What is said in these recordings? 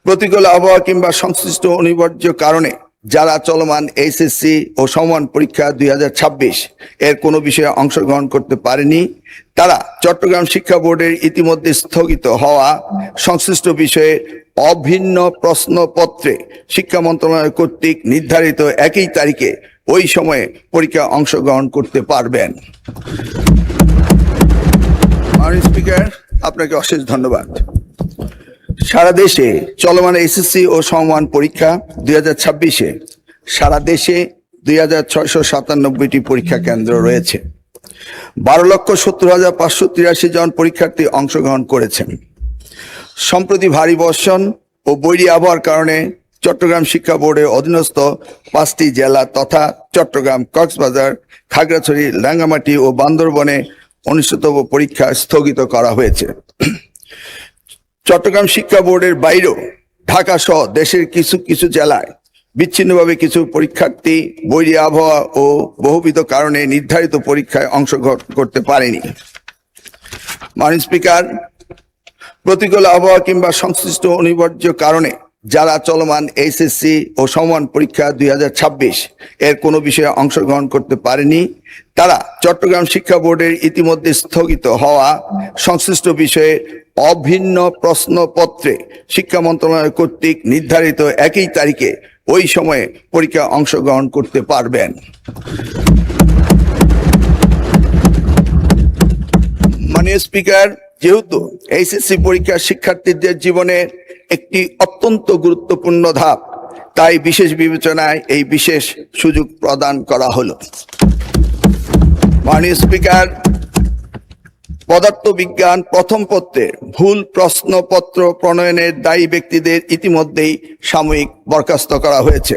প্রতিকূল আবহাওয়া কিংবা সংশ্লিষ্ট অনিবার্য কারণে যারা চলমান এইচএসসি ও সমমান পরীক্ষা 2026 এর কোনো বিষয়ে অংশগ্রহণ করতে পারেনি, তারা চট্টগ্রাম শিক্ষা বোর্ডের ইতিমধ্যে স্থগিত হওয়া সংশ্লিষ্ট বিষয়ে অভিন্ন প্রশ্নপত্রে শিক্ষা মন্ত্রণালয় কর্তৃক নির্ধারিত একই তারিখে ওই সময়ে পরীক্ষা অংশগ্রহণ করতে পারবেন। মাননীয় স্পিকার, আপনাকে অশেষ ধন্যবাদ। সারা দেশে চলমান এসএসসি ও সমমান পরীক্ষা 2026-এ সারা দেশে 2697টি পরীক্ষা কেন্দ্র রয়েছে। 12,70,583 জন পরীক্ষার্থী অংশগ্রহণ করেছেন। সম্প্রতি ভারী বর্ষণ ও বৈরী আবহাওয়ার কারণে চট্টগ্রাম শিক্ষা বোর্ডের অধীনস্থ 5টি জেলা তথা চট্টগ্রাম, কক্সবাজার, খাগড়াছড়ি, রাঙ্গামাটি ও বান্দরবনে অনুষ্ঠিতব্য পরীক্ষা স্থগিত করা হয়েছে। চট্টগ্রাম শিক্ষা বোর্ডের বাইরেও ঢাকা সহ দেশের কিছু কিছু জেলায় বিচ্ছিন্নভাবে কিছু পরীক্ষার্থী বৈরী আবহাওয়া ও বহুবিধ কারণে নির্ধারিত পরীক্ষায় অংশগ্রহণ করতে পারেনি। মাননীয় স্পিকার, প্রতিকূল আবহাওয়া কিংবা সংশ্লিষ্ট অনিবার্য কারণে যারা চলমান এইচএসসি ও সমমান পরীক্ষা 2026 এর কোনো বিষয়ে অংশগ্রহণ করতে পারেনি, তারা চট্টগ্রাম শিক্ষা বোর্ডের ইতিমধ্যে স্থগিত হওয়া সংশ্লিষ্ট বিষয়ে অভিন্ন প্রশ্নপত্রে শিক্ষা মন্ত্রণালয় কর্তৃক নির্ধারিত একই তারিখে ওই সময়ে পরীক্ষা অংশগ্রহণ করতে পারবেন। মাননীয় স্পিকার, যেহেতু এইচএসসি পরীক্ষা শিক্ষার্থীদের জীবনে একটি অত্যন্ত গুরুত্বপূর্ণ ধাপ, তাই বিশেষ বিবেচনায় এই বিশেষ সুযোগ প্রদান করা হলো। মাননীয় স্পিকার, পদার্থবিজ্ঞান প্রথম পত্রে ভুল প্রশ্নপত্র প্রণয়নের দায়ী ব্যক্তিদের ইতিমধ্যেই সাময়িক বরখাস্ত করা হয়েছে।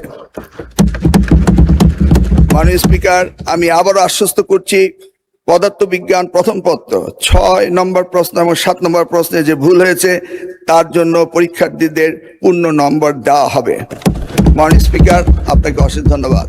মাননীয় স্পিকার, আমি আবারও আশ্বস্ত করছি, পদার্থবিজ্ঞান প্রথম পত্র 6 নম্বর প্রশ্ন এবং 7 নম্বর প্রশ্নে যে ভুল হয়েছে তার জন্য পরীক্ষার্থীদের পূর্ণ নম্বর দেওয়া হবে। মাননীয় স্পিকার, আপনাকে অশেষ ধন্যবাদ।